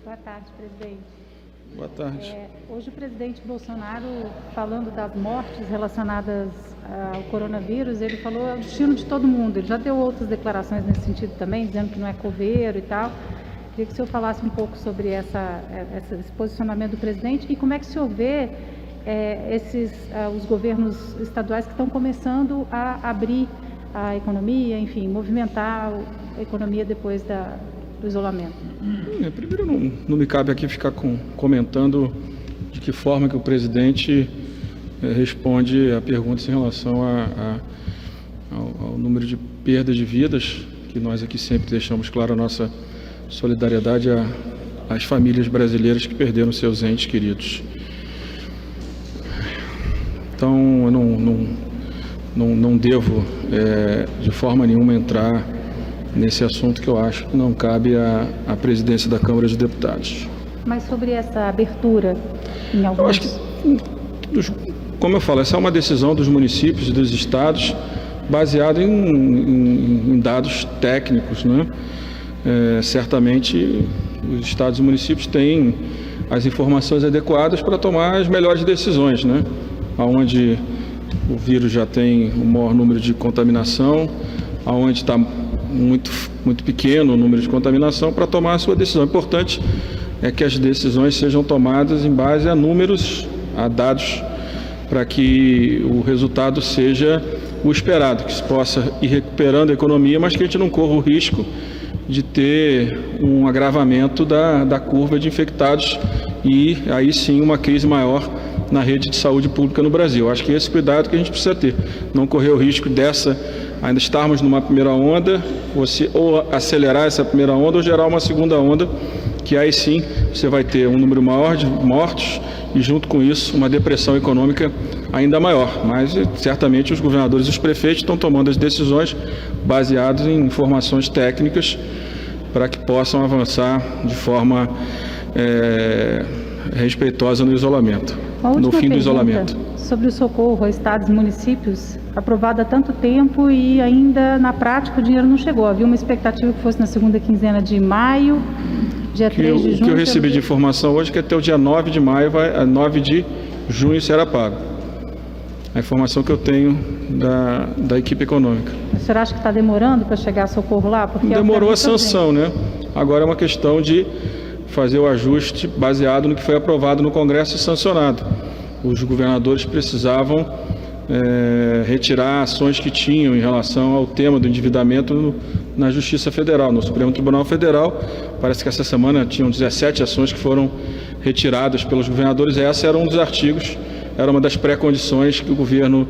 Boa tarde, presidente. Boa tarde. Hoje o presidente Bolsonaro, falando das mortes relacionadas ao coronavírus, ele falou é o destino de todo mundo. Ele já deu outras declarações nesse sentido também, dizendo que não é coveiro e tal. Queria que o senhor falasse um pouco sobre esse posicionamento do presidente e como é que o senhor vê os governos estaduais que estão começando a abrir a economia, enfim, movimentar a economia depois do isolamento. Primeiro, não me cabe aqui ficar comentando de que forma que o presidente responde a perguntas em relação ao número de perdas de vidas, que nós aqui sempre deixamos claro a nossa solidariedade às famílias brasileiras que perderam seus entes queridos. Então, eu não devo, de forma nenhuma, entrar nesse assunto que eu acho que não cabe à presidência da Câmara dos Deputados. Mas sobre essa abertura em alguns... Eu acho que, como eu falo, essa é uma decisão dos municípios e dos estados baseada em dados técnicos, né? Certamente os estados e municípios têm as informações adequadas para tomar as melhores decisões, né? Onde o vírus já tem o maior número de contaminação, onde está muito pequeno o número de contaminação, para tomar a sua decisão. O importante é que as decisões sejam tomadas em base a números, a dados, para que o resultado seja o esperado, que se possa ir recuperando a economia, mas que a gente não corra o risco de ter um agravamento da curva de infectados e aí sim uma crise maior na rede de saúde pública no Brasil. Acho que esse cuidado que a gente precisa ter, não correr o risco ainda estarmos numa primeira onda, ou acelerar essa primeira onda ou gerar uma segunda onda, que aí sim você vai ter um número maior de mortos e junto com isso uma depressão econômica ainda maior. Mas certamente os governadores e os prefeitos estão tomando as decisões baseadas em informações técnicas para que possam avançar de forma respeitosa no isolamento, no fim do isolamento. Sobre o socorro a estados e municípios, aprovado há tanto tempo e ainda na prática o dinheiro não chegou. Havia uma expectativa que fosse na segunda quinzena de maio, dia 3 de junho. O que eu recebi de informação hoje é que até o dia 9 de maio, 9 de junho será pago. A informação que eu tenho da equipe econômica. O senhor acha que está demorando para chegar socorro lá? Porque demorou a sanção, né? Agora é uma questão de fazer o ajuste baseado no que foi aprovado no Congresso e sancionado. Os governadores precisavam retirar ações que tinham em relação ao tema do endividamento na Justiça Federal, no Supremo Tribunal Federal. Parece que essa semana tinham 17 ações que foram retiradas pelos governadores. Essa era um dos artigos, era uma das pré-condições que o governo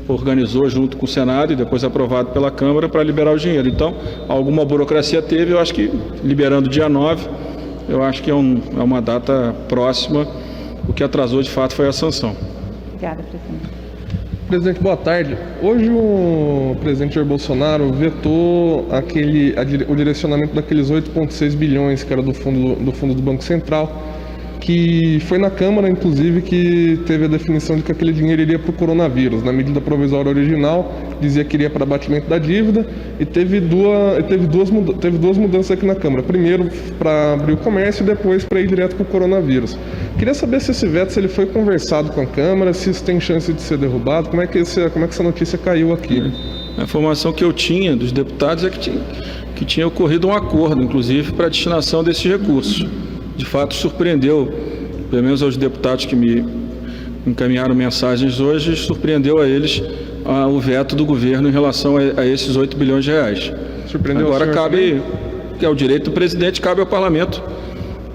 organizou junto com o Senado e depois aprovado pela Câmara para liberar o dinheiro. Então, alguma burocracia teve, eu acho que liberando dia 9, eu acho que é uma data próxima. O que atrasou de fato foi a sanção. Obrigada, presidente. Presidente, boa tarde. Hoje o presidente Jair Bolsonaro vetou o direcionamento daqueles 8,6 bilhões que era do fundo do Banco Central, que foi na Câmara, inclusive, que teve a definição de que aquele dinheiro iria para o coronavírus. Na medida provisória original, dizia que iria para abatimento da dívida e teve duas mudanças aqui na Câmara. Primeiro para abrir o comércio e depois para ir direto para o coronavírus. Queria saber se esse veto ele foi conversado com a Câmara, se isso tem chance de ser derrubado, como é que essa notícia caiu aqui? A informação que eu tinha dos deputados é que tinha ocorrido um acordo, inclusive, para a destinação desses recursos. De fato, surpreendeu, pelo menos aos deputados que me encaminharam mensagens hoje, surpreendeu a eles o veto do governo em relação a esses 8 bilhões de reais. Surpreendeu. Agora que é o direito do presidente, cabe ao parlamento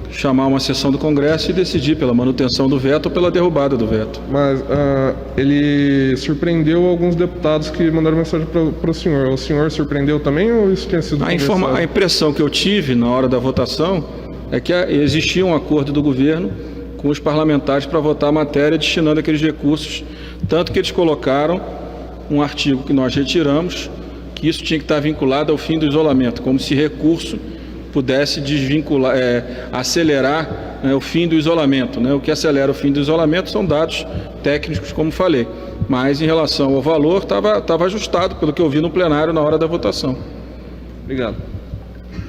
chamar uma sessão do Congresso e decidir pela manutenção do veto ou pela derrubada do veto. Mas ele surpreendeu alguns deputados que mandaram mensagem para o senhor. O senhor surpreendeu também ou isso tinha sido conversado? A impressão que eu tive na hora da votação é que existia um acordo do governo com os parlamentares para votar a matéria destinando aqueles recursos, tanto que eles colocaram um artigo que nós retiramos, que isso tinha que estar vinculado ao fim do isolamento, como se recurso pudesse desvincular, acelerar o fim do isolamento, né? O que acelera o fim do isolamento são dados técnicos, como falei, mas em relação ao valor estava ajustado, pelo que eu vi no plenário na hora da votação. Obrigado.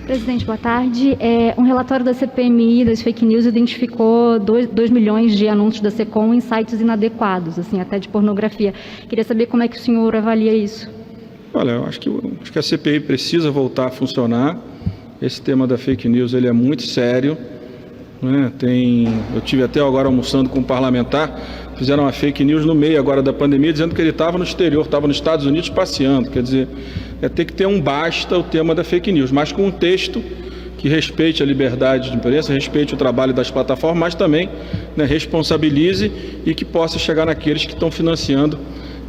Presidente, boa tarde. Um relatório da CPMI das fake news identificou 2 milhões de anúncios da SECOM em sites inadequados, assim, até de pornografia. Queria saber como é que o senhor avalia isso. Olha, eu acho que a CPI precisa voltar a funcionar. Esse tema da fake news ele é muito sério, né? Eu tive até agora almoçando com um parlamentar, fizeram uma fake news no meio agora da pandemia, dizendo que ele estava no exterior, estava nos Estados Unidos passeando. Quer dizer, tem que ter um basta o tema da fake news, mas com um texto que respeite a liberdade de imprensa, respeite o trabalho das plataformas, mas também, né, responsabilize e que possa chegar naqueles que estão financiando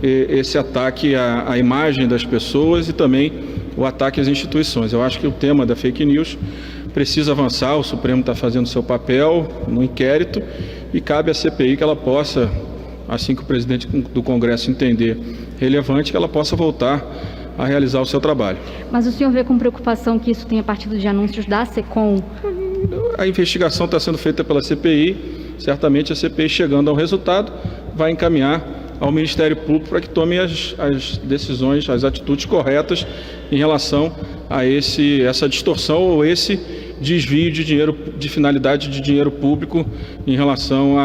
esse ataque à imagem das pessoas e também o ataque às instituições. Eu acho que o tema da fake news precisa avançar, o Supremo está fazendo seu papel no inquérito e cabe à CPI que ela possa, assim que o presidente do Congresso entender relevante, que ela possa voltar a realizar o seu trabalho. Mas o senhor vê com preocupação que isso tenha partido de anúncios da SECOM? A investigação está sendo feita pela CPI, certamente a CPI, chegando ao resultado, vai encaminhar ao Ministério Público para que tome as decisões, as atitudes corretas em relação a essa distorção ou esse desvio de dinheiro, de finalidade de dinheiro público em relação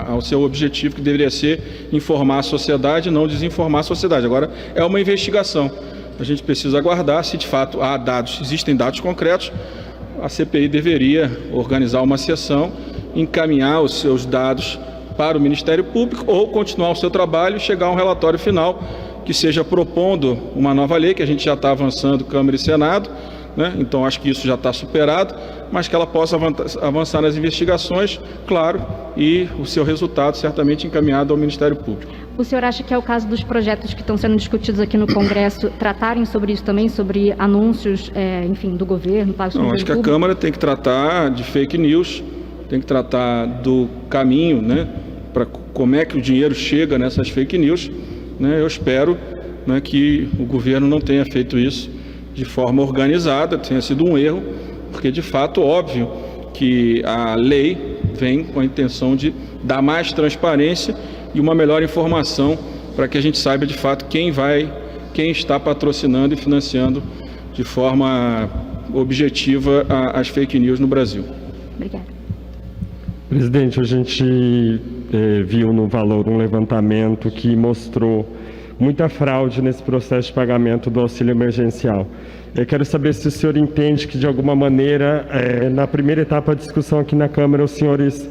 ao seu objetivo, que deveria ser informar a sociedade, não desinformar a sociedade. Agora, é uma investigação. A gente precisa aguardar se de fato há dados, existem dados concretos. A CPI deveria organizar uma sessão, encaminhar os seus dados para o Ministério Público ou continuar o seu trabalho e chegar a um relatório final que seja propondo uma nova lei, que a gente já está avançando Câmara e Senado, né? Então acho que isso já está superado, mas que ela possa avançar nas investigações, claro, e o seu resultado certamente encaminhado ao Ministério Público. O senhor acha que é o caso dos projetos que estão sendo discutidos aqui no Congresso tratarem sobre isso também, sobre anúncios, enfim, do governo? Não, acho que a Câmara tem que tratar de fake news, tem que tratar do caminho, né, para como é que o dinheiro chega nessas fake news, né? Eu espero, né, que o governo não tenha feito isso de forma organizada, tenha sido um erro, porque de fato, óbvio que a lei vem com a intenção de dar mais transparência e uma melhor informação para que a gente saiba de fato quem está patrocinando e financiando de forma objetiva as fake news no Brasil. Obrigada. Presidente, a gente viu no Valor um levantamento que mostrou muita fraude nesse processo de pagamento do auxílio emergencial. Eu quero saber se o senhor entende que, de alguma maneira, na primeira etapa da discussão aqui na Câmara, os senhores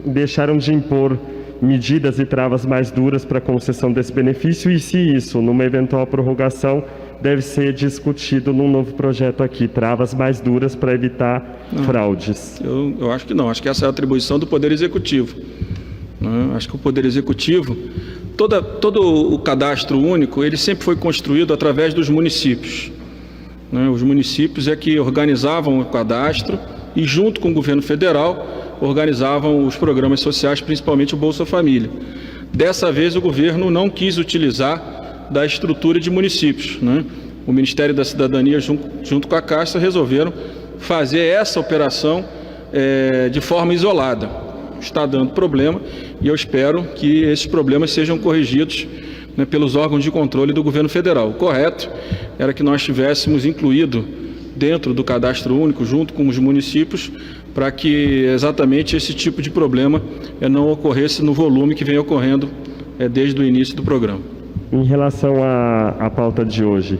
deixaram de impor medidas e travas mais duras para a concessão desse benefício e se isso, numa eventual prorrogação, deve ser discutido num novo projeto aqui, travas mais duras para evitar fraudes. Eu acho que não, acho que essa é a atribuição do Poder Executivo. Acho que o Poder Executivo, todo o cadastro único, ele sempre foi construído através dos municípios. Os municípios é que organizavam o cadastro e, junto com o governo federal, organizavam os programas sociais, principalmente o Bolsa Família. Dessa vez, o governo não quis utilizar da estrutura de municípios, O Ministério da Cidadania, junto com a Caixa, resolveram fazer essa operação de forma isolada. Está dando problema e eu espero que esses problemas sejam corrigidos, pelos órgãos de controle do governo federal. O correto era que nós tivéssemos incluído dentro do cadastro único, junto com os municípios, para que exatamente esse tipo de problema não ocorresse no volume que vem ocorrendo desde o início do programa. Em relação à pauta de hoje,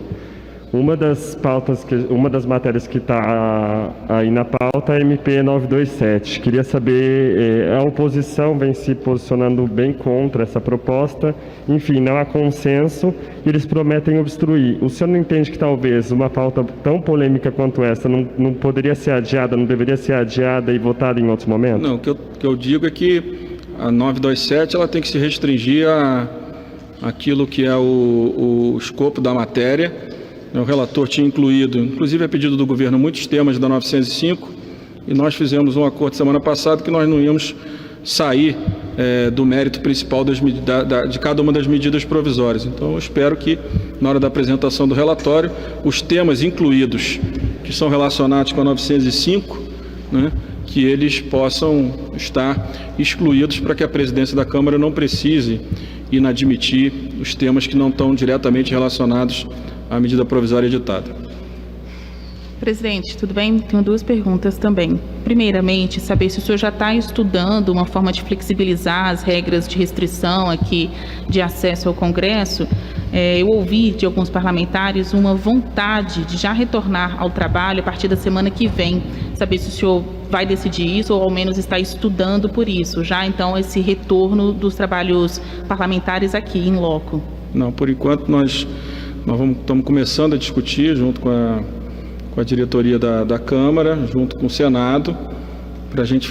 uma das matérias que está aí na pauta é a MP 927. Queria saber, a oposição vem se posicionando bem contra essa proposta, enfim, não há consenso e eles prometem obstruir. O senhor não entende que talvez uma pauta tão polêmica quanto essa não poderia ser adiada, não deveria ser adiada e votada em outros momentos? Não, o que eu digo é que a 927 ela tem que se restringir àquilo que é o escopo da matéria. O relator tinha incluído, inclusive a pedido do governo, muitos temas da 905 e nós fizemos um acordo semana passada que nós não íamos sair do mérito principal de cada uma das medidas provisórias. Então eu espero que na hora da apresentação do relatório, os temas incluídos que são relacionados com a 905, que eles possam estar excluídos para que a presidência da Câmara não precise inadmitir os temas que não estão diretamente relacionados à medida provisória editada. Presidente, tudo bem? Tenho duas perguntas também. Primeiramente, saber se o senhor já está estudando uma forma de flexibilizar as regras de restrição aqui de acesso ao Congresso. Eu ouvi de alguns parlamentares uma vontade de já retornar ao trabalho a partir da semana que vem. Saber se o senhor vai decidir isso ou ao menos está estudando por isso, já então esse retorno dos trabalhos parlamentares aqui em loco. Não, por enquanto nós estamos começando a discutir junto com a diretoria da Câmara, junto com o Senado, para a gente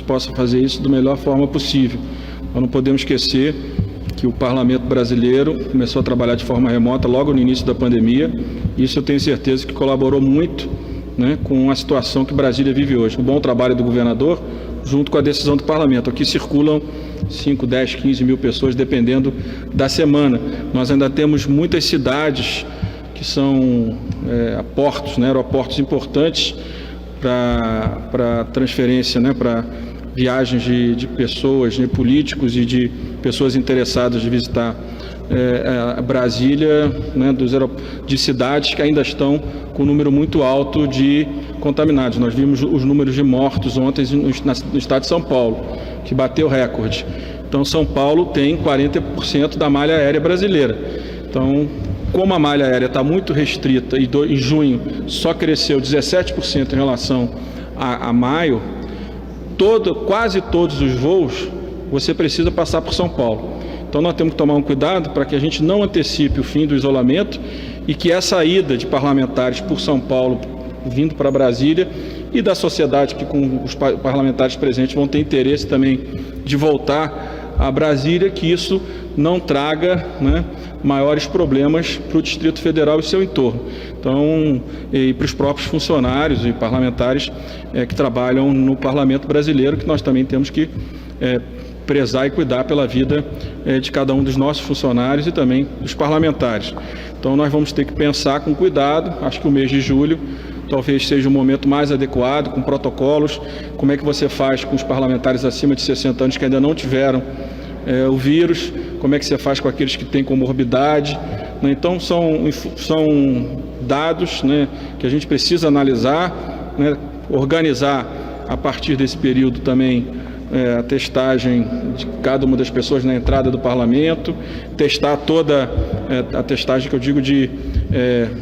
possa fazer isso da melhor forma possível. Nós não podemos esquecer que o Parlamento brasileiro começou a trabalhar de forma remota logo no início da pandemia. Isso eu tenho certeza que colaborou muito, né, com a situação que Brasília vive hoje. O bom trabalho do governador, junto com a decisão do Parlamento. Aqui circulam 5, 10, 15 mil pessoas, dependendo da semana. Nós ainda temos muitas cidades que são portos, né, aeroportos importantes para transferência, né, para viagens de pessoas, né, políticos e de pessoas interessadas de visitar Brasília, né, de cidades que ainda estão com um número muito alto de contaminados. Nós vimos os números de mortos ontem no estado de São Paulo, que bateu recorde. Então, São Paulo tem 40% da malha aérea brasileira. Então, como a malha aérea está muito restrita e em junho só cresceu 17% em relação a maio, quase todos os voos você precisa passar por São Paulo. Então nós temos que tomar um cuidado para que a gente não antecipe o fim do isolamento e que essa ida de parlamentares por São Paulo vindo para Brasília e da sociedade que com os parlamentares presentes vão ter interesse também de voltar a Brasília, que isso não traga, né, maiores problemas para o Distrito Federal e seu entorno. Então, e para os próprios funcionários e parlamentares que trabalham no Parlamento brasileiro, que nós também temos que prezar e cuidar pela vida de cada um dos nossos funcionários e também dos parlamentares. Então, nós vamos ter que pensar com cuidado. Acho que o mês de julho talvez seja o momento mais adequado, com protocolos. Como é que você faz com os parlamentares acima de 60 anos que ainda não tiveram o vírus? Como é que você faz com aqueles que têm comorbidade? Né? Então, são dados, né, que a gente precisa analisar, né, organizar a partir desse período também a testagem de cada uma das pessoas na entrada do parlamento, testar toda a testagem que eu digo de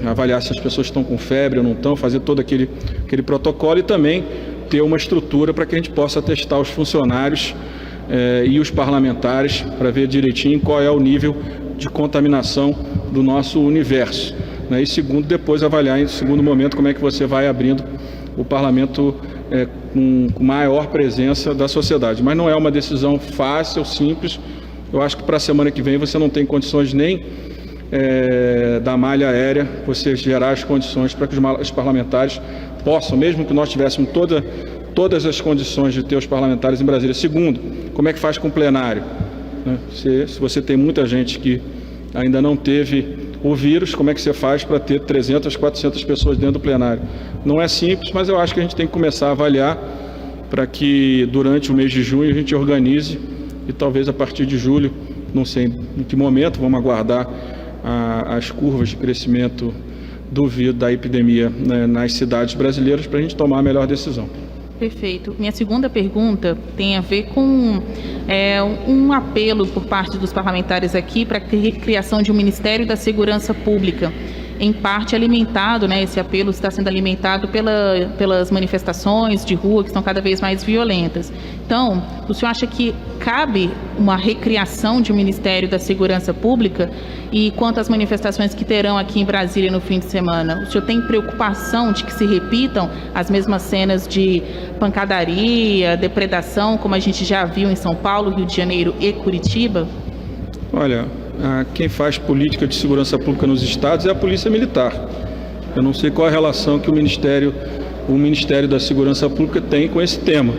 avaliar se as pessoas estão com febre ou não estão, fazer todo aquele protocolo e também ter uma estrutura para que a gente possa testar os funcionários e os parlamentares para ver direitinho qual é o nível de contaminação do nosso universo. Né? E segundo, depois avaliar em segundo momento como é que você vai abrindo o parlamento com maior presença da sociedade. Mas não é uma decisão fácil, simples. Eu acho que para a semana que vem você não tem condições nem da malha aérea, você gerar as condições para que os parlamentares possam, mesmo que nós tivéssemos todas as condições de ter os parlamentares em Brasília. Segundo, como é que faz com o plenário? Né? Se você tem muita gente que ainda não teve o vírus, como é que você faz para ter 300, 400 pessoas dentro do plenário? Não é simples, mas eu acho que a gente tem que começar a avaliar para que durante o mês de junho a gente organize e talvez a partir de julho, não sei em que momento, vamos aguardar as curvas de crescimento da epidemia, né, nas cidades brasileiras para a gente tomar a melhor decisão. Perfeito. Minha segunda pergunta tem a ver com um apelo por parte dos parlamentares aqui para a criação de um Ministério da Segurança Pública, em parte alimentado, né, esse apelo está sendo alimentado pelas manifestações de rua que estão cada vez mais violentas. Então, o senhor acha que cabe uma recriação de um Ministério da Segurança Pública? E quanto às manifestações que terão aqui em Brasília no fim de semana, o senhor tem preocupação de que se repitam as mesmas cenas de pancadaria, depredação, como a gente já viu em São Paulo, Rio de Janeiro e Curitiba? Olha, quem faz política de segurança pública nos estados é a Polícia Militar. Eu não sei qual a relação que o Ministério da Segurança Pública tem com esse tema.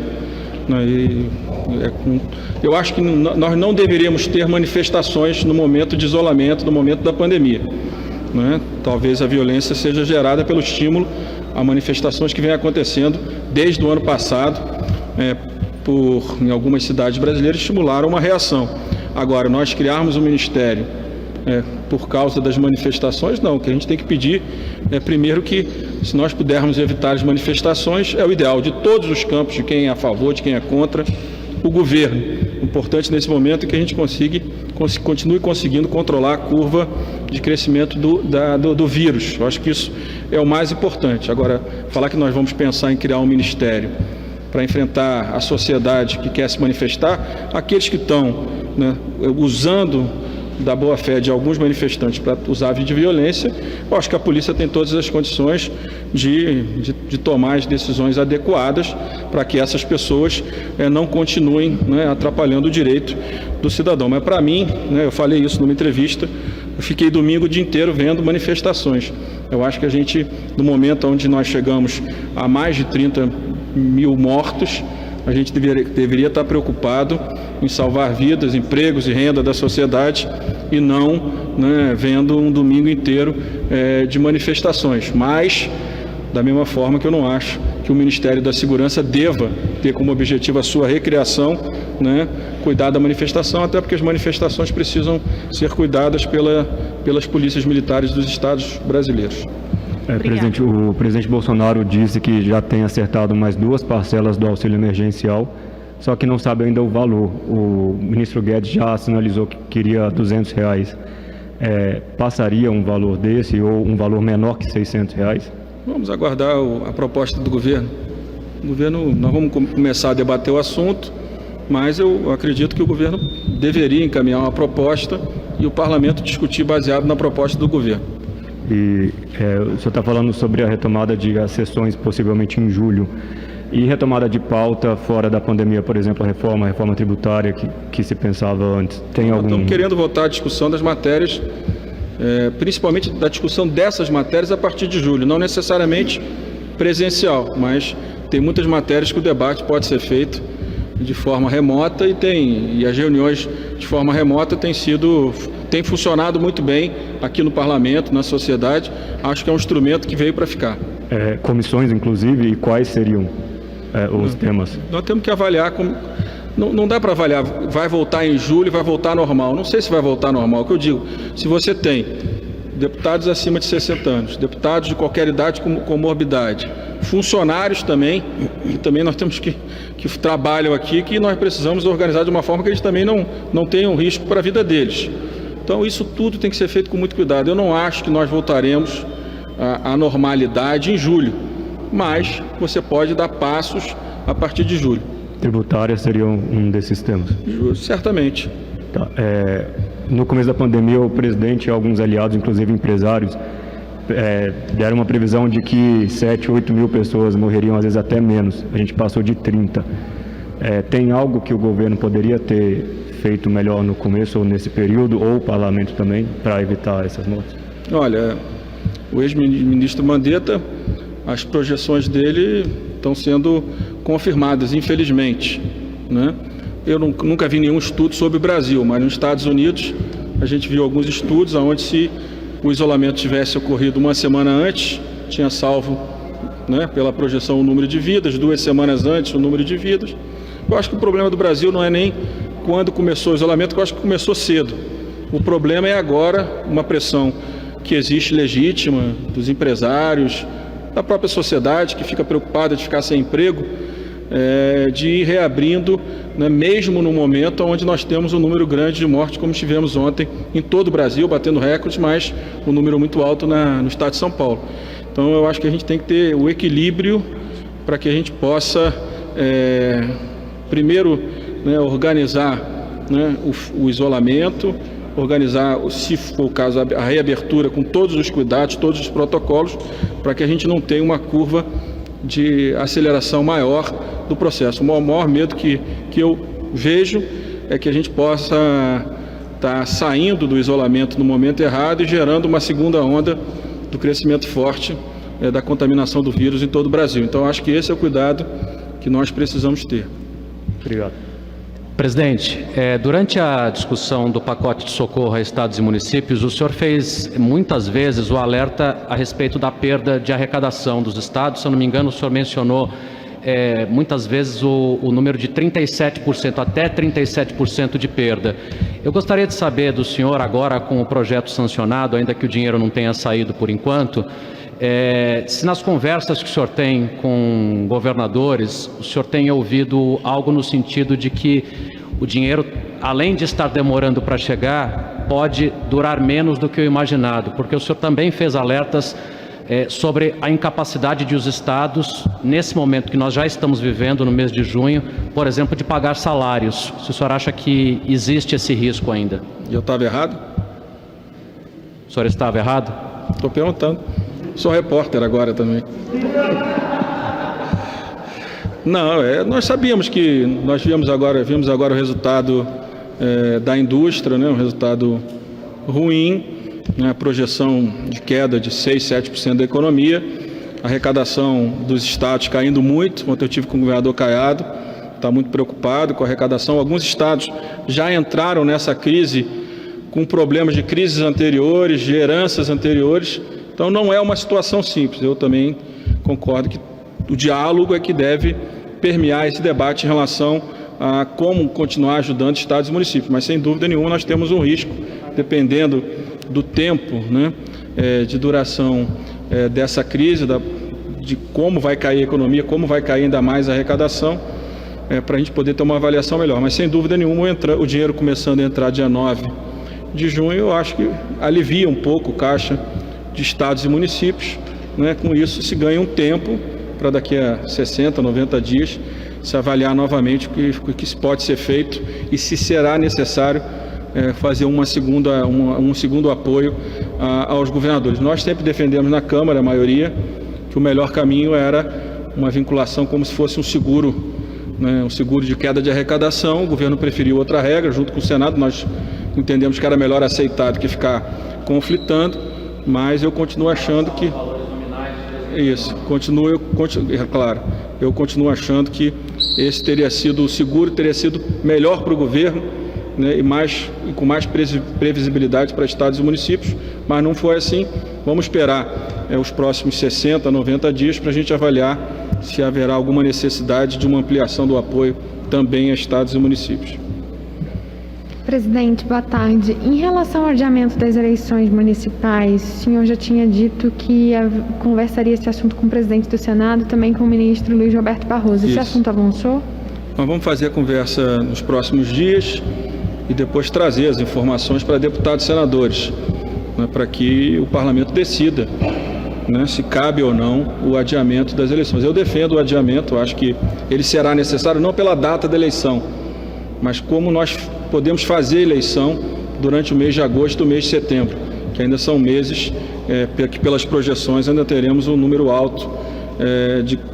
Eu acho que nós não deveríamos ter manifestações no momento de isolamento, no momento da pandemia. Né? Talvez a violência seja gerada pelo estímulo a manifestações que vem acontecendo desde o ano passado, em algumas cidades brasileiras, estimularam uma reação. Agora, nós criarmos um ministério por causa das manifestações, não. O que a gente tem que pedir é, primeiro, que se nós pudermos evitar as manifestações, é o ideal de todos os campos, de quem é a favor, de quem é contra, o governo. O importante nesse momento é que a gente continue conseguindo controlar a curva de crescimento do vírus. Eu acho que isso é o mais importante. Agora, falar que nós vamos pensar em criar um ministério para enfrentar a sociedade que quer se manifestar, aqueles que estão, né, usando da boa-fé de alguns manifestantes para usar de violência, eu acho que a polícia tem todas as condições de tomar as decisões adequadas para que essas pessoas não continuem, né, atrapalhando o direito do cidadão. Mas para mim, né, eu falei isso numa entrevista, eu fiquei domingo o dia inteiro vendo manifestações. Eu acho que a gente, no momento onde nós chegamos a mais de 30 mil mortos, a gente deveria estar preocupado em salvar vidas, empregos e renda da sociedade e não, né, vendo um domingo inteiro de manifestações. Mas, da mesma forma que eu não acho que o Ministério da Segurança deva ter como objetivo a sua recriação, né, cuidar da manifestação, até porque as manifestações precisam ser cuidadas pelas polícias militares dos estados brasileiros. Presidente, o presidente Bolsonaro disse que já tem acertado mais 2 parcelas do auxílio emergencial, só que não sabe ainda o valor. O ministro Guedes já sinalizou que queria R$200. Passaria um valor desse ou um valor menor que R$600? Vamos aguardar a proposta do governo. Nós vamos começar a debater o assunto, mas eu acredito que o governo deveria encaminhar uma proposta e o parlamento discutir baseado na proposta do governo. E o senhor está falando sobre a retomada de sessões possivelmente em julho. E retomada de pauta fora da pandemia, por exemplo, a reforma tributária que se pensava antes. Estamos querendo voltar à discussão das matérias, principalmente da discussão dessas matérias a partir de julho. Não necessariamente presencial, mas tem muitas matérias que o debate pode ser feito de forma remota e as reuniões de forma remota têm funcionado muito bem aqui no parlamento, na sociedade. Acho que é um instrumento que veio para ficar. Comissões, inclusive, e quais seriam os temas? Nós temos que avaliar. Não dá para avaliar, vai voltar em julho, vai voltar normal. Não sei se vai voltar normal. O que eu digo, se você tem deputados acima de 60 anos, deputados de qualquer idade com comorbidade, funcionários também, que também nós temos que trabalham aqui, que nós precisamos organizar de uma forma que eles também não tenham risco para a vida deles. Então, isso tudo tem que ser feito com muito cuidado. Eu não acho que nós voltaremos à normalidade em julho, mas você pode dar passos a partir de julho. Tributária seria um desses temas? Certamente. Tá. No começo da pandemia, o presidente e alguns aliados, inclusive empresários, deram uma previsão de que 7, 8 mil pessoas morreriam, às vezes até menos. A gente passou de 30. Tem algo que o governo poderia ter feito melhor no começo ou nesse período, ou o parlamento também, para evitar essas mortes? Olha, o ex-ministro Mandetta, as projeções dele estão sendo confirmadas, infelizmente, né? Eu nunca vi nenhum estudo sobre o Brasil, mas nos Estados Unidos a gente viu alguns estudos onde, se o isolamento tivesse ocorrido uma semana antes, tinha salvo, né, pela projeção o número de vidas, 2 semanas antes o número de vidas. Eu acho que o problema do Brasil não é nem quando começou o isolamento, eu acho que começou cedo. O problema é agora uma pressão que existe legítima dos empresários, da própria sociedade, que fica preocupada de ficar sem emprego, de ir reabrindo, né, mesmo no momento onde nós temos um número grande de mortes, como tivemos ontem em todo o Brasil, batendo recordes, mas um número muito alto no estado de São Paulo. Então, eu acho que a gente tem que ter o equilíbrio para que a gente possa, primeiro, né, organizar, né, o isolamento, organizar, se for o caso, a reabertura com todos os cuidados, todos os protocolos, para que a gente não tenha uma curva de aceleração maior do processo. O maior medo que eu vejo é que a gente possa estar saindo do isolamento no momento errado e gerando uma segunda onda do crescimento forte da contaminação do vírus em todo o Brasil. Então, acho que esse é o cuidado que nós precisamos ter. Obrigado. Presidente, durante a discussão do pacote de socorro a estados e municípios, o senhor fez muitas vezes o alerta a respeito da perda de arrecadação dos estados. Se eu não me engano, o senhor mencionou muitas vezes o número de 37%, até 37% de perda. Eu gostaria de saber do senhor, agora com o projeto sancionado, ainda que o dinheiro não tenha saído por enquanto, se nas conversas que o senhor tem com governadores, o senhor tem ouvido algo no sentido de que o dinheiro, além de estar demorando para chegar, pode durar menos do que o imaginado, porque o senhor também fez alertas sobre a incapacidade de os estados, nesse momento que nós já estamos vivendo, no mês de junho, por exemplo, de pagar salários. Se o senhor acha que existe esse risco ainda? E eu estava errado? O senhor estava errado? Estou perguntando. Sou repórter agora também. Não, nós sabíamos que nós vimos agora o resultado da indústria, né, um resultado ruim, né, a projeção de queda de 6, 7% da economia, a arrecadação dos estados caindo muito. Ontem eu tive com o governador Caiado, está muito preocupado com a arrecadação. Alguns estados já entraram nessa crise com problemas de crises anteriores, de heranças anteriores. Então não é uma situação simples. Eu também concordo que o diálogo é que deve permear esse debate em relação a como continuar ajudando estados e municípios. Mas, sem dúvida nenhuma, nós temos um risco, dependendo do tempo, né, de duração dessa crise, de como vai cair a economia, como vai cair ainda mais a arrecadação, para a gente poder ter uma avaliação melhor. Mas, sem dúvida nenhuma, o dinheiro começando a entrar dia 9 de junho, eu acho que alivia um pouco o caixa de estados e municípios, né? Com isso se ganha um tempo para daqui a 60, 90 dias se avaliar novamente o que pode ser feito e se será necessário fazer um segundo apoio aos governadores. Nós sempre defendemos na Câmara, a maioria, que o melhor caminho era uma vinculação como se fosse um seguro, né? Um seguro de queda de arrecadação. O governo preferiu outra regra, junto com o Senado. Nós entendemos que era melhor aceitar do que ficar conflitando, mas eu continuo achando que eu continuo achando que o seguro teria sido melhor para o governo, né, e com mais previsibilidade para estados e municípios, mas não foi assim. Vamos esperar os próximos 60, 90 dias para a gente avaliar se haverá alguma necessidade de uma ampliação do apoio também a estados e municípios. Presidente, boa tarde. Em relação ao adiamento das eleições municipais, o senhor já tinha dito que conversaria esse assunto com o presidente do Senado, também com o ministro Luiz Roberto Barroso. Esse assunto avançou? Nós vamos fazer a conversa nos próximos dias e depois trazer as informações para deputados e senadores, né, para que o parlamento decida, né, se cabe ou não o adiamento das eleições. Eu defendo o adiamento, acho que ele será necessário não pela data da eleição, mas como nós podemos fazer eleição durante o mês de agosto e o mês de setembro, que ainda são meses que pelas projeções ainda teremos um número alto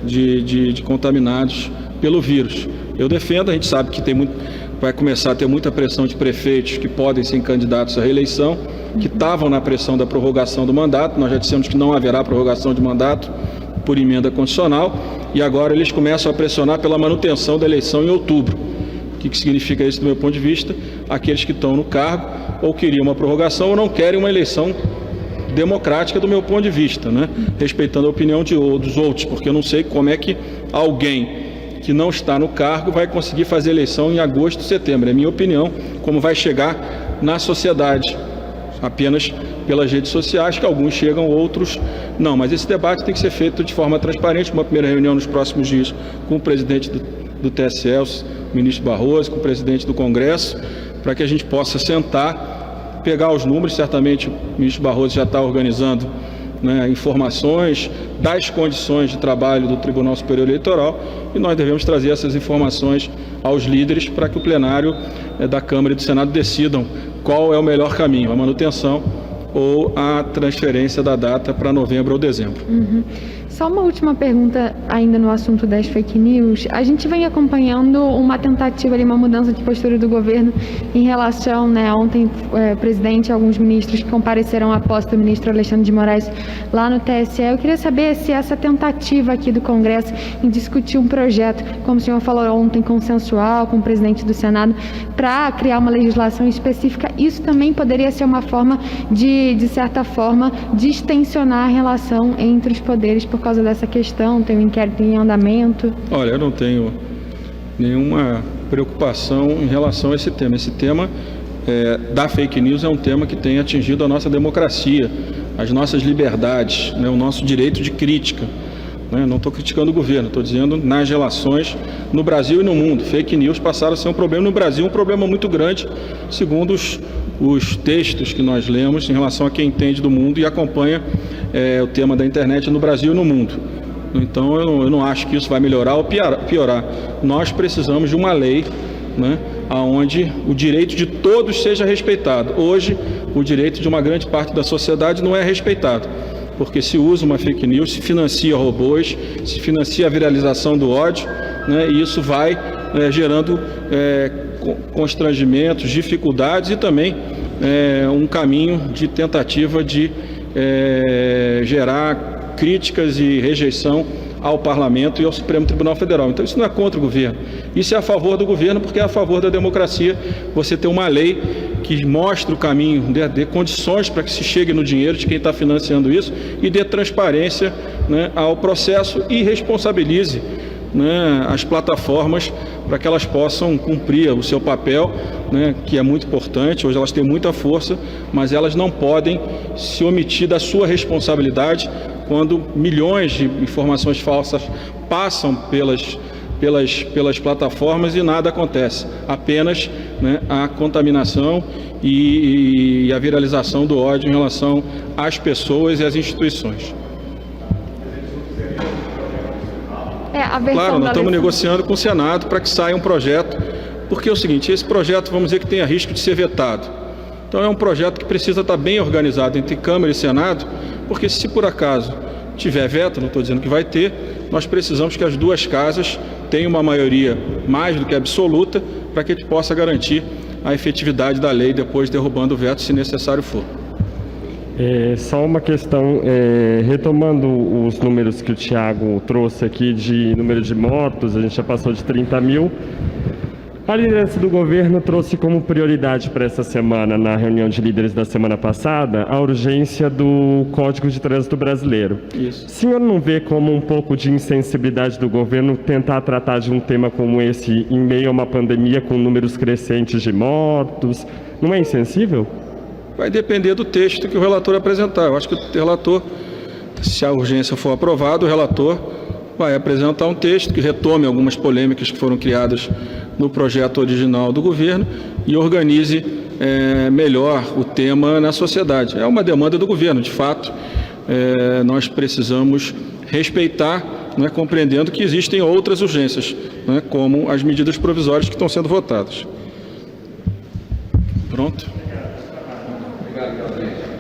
de contaminados pelo vírus. Eu defendo, a gente sabe que vai começar a ter muita pressão de prefeitos que podem ser candidatos à reeleição, que estavam na pressão da prorrogação do mandato. Nós já dissemos que não haverá prorrogação de mandato por emenda constitucional, e agora eles começam a pressionar pela manutenção da eleição em outubro. O que significa isso do meu ponto de vista? Aqueles que estão no cargo ou queriam uma prorrogação ou não querem uma eleição democrática do meu ponto de vista, né? Respeitando a opinião dos outros, porque eu não sei como é que alguém que não está no cargo vai conseguir fazer eleição em agosto, setembro. É minha opinião, como vai chegar na sociedade, apenas pelas redes sociais, que alguns chegam, outros não. Mas esse debate tem que ser feito de forma transparente, uma primeira reunião nos próximos dias com o presidente do TSE, o ministro Barroso, com o presidente do Congresso, para que a gente possa sentar, pegar os números. Certamente o ministro Barroso já está organizando, né, informações das condições de trabalho do Tribunal Superior Eleitoral, e nós devemos trazer essas informações aos líderes para que o plenário da Câmara e do Senado decidam qual é o melhor caminho, a manutenção ou a transferência da data para novembro ou dezembro. Só uma última pergunta ainda no assunto das fake news. A gente vem acompanhando uma tentativa ali, uma mudança de postura do governo em relação, né, ontem o presidente e alguns ministros que compareceram à posse do ministro Alexandre de Moraes lá no TSE. Eu queria saber se essa tentativa aqui do Congresso em discutir um projeto, como o senhor falou ontem, consensual com o presidente do Senado, para criar uma legislação específica, isso também poderia ser uma forma de certa forma, distensionar a relação entre os poderes, por causa dessa questão? Tem um inquérito em andamento? Olha, eu não tenho nenhuma preocupação em relação a esse tema. Esse tema da fake news é um tema que tem atingido a nossa democracia, as nossas liberdades, né, o nosso direito de crítica. Não estou criticando o governo, estou dizendo nas relações no Brasil e no mundo. Fake news passaram a ser um problema no Brasil, um problema muito grande, segundo os textos que nós lemos em relação a quem entende do mundo e acompanha o tema da internet no Brasil e no mundo. Então eu não acho que isso vai melhorar ou piorar. Nós precisamos de uma lei, né, onde o direito de todos seja respeitado. Hoje, o direito de uma grande parte da sociedade não é respeitado, porque se usa uma fake news, se financia robôs, se financia a viralização do ódio, né, e isso vai gerando constrangimentos, dificuldades e também um caminho de tentativa de gerar críticas e rejeição ao Parlamento e ao Supremo Tribunal Federal. Então isso não é contra o governo, isso é a favor do governo, porque é a favor da democracia você ter uma lei que mostre o caminho, dê condições para que se chegue no dinheiro de quem está financiando isso e dê transparência, né, ao processo e responsabilize, né, as plataformas para que elas possam cumprir o seu papel, né, que é muito importante. Hoje elas têm muita força, mas elas não podem se omitir da sua responsabilidade quando milhões de informações falsas passam pelas plataformas e nada acontece, apenas, né, a contaminação e a viralização do ódio em relação às pessoas e às instituições. Claro, nós estamos negociando com o Senado para que saia um projeto, porque é o seguinte, esse projeto, vamos dizer que tem a risco de ser vetado. Então é um projeto que precisa estar bem organizado entre Câmara e Senado, porque se por acaso tiver veto, não estou dizendo que vai ter, nós precisamos que as duas casas tenham uma maioria mais do que absoluta para que a gente possa garantir a efetividade da lei depois derrubando o veto, se necessário for. Só uma questão, retomando os números que o Thiago trouxe aqui de número de mortos, a gente já passou de 30 mil. A liderança do governo trouxe como prioridade para essa semana, na reunião de líderes da semana passada, a urgência do Código de Trânsito Brasileiro. Isso. O senhor não vê como um pouco de insensibilidade do governo tentar tratar de um tema como esse em meio a uma pandemia com números crescentes de mortos? Não é insensível? Vai depender do texto que o relator apresentar. Eu acho que o relator, se a urgência for aprovada, o relator vai apresentar um texto que retome algumas polêmicas que foram criadas no projeto original do governo e organize melhor o tema na sociedade. É uma demanda do governo, de fato. Nós precisamos respeitar, né, compreendendo que existem outras urgências, né, como as medidas provisórias que estão sendo votadas. Pronto. Obrigado, presidente.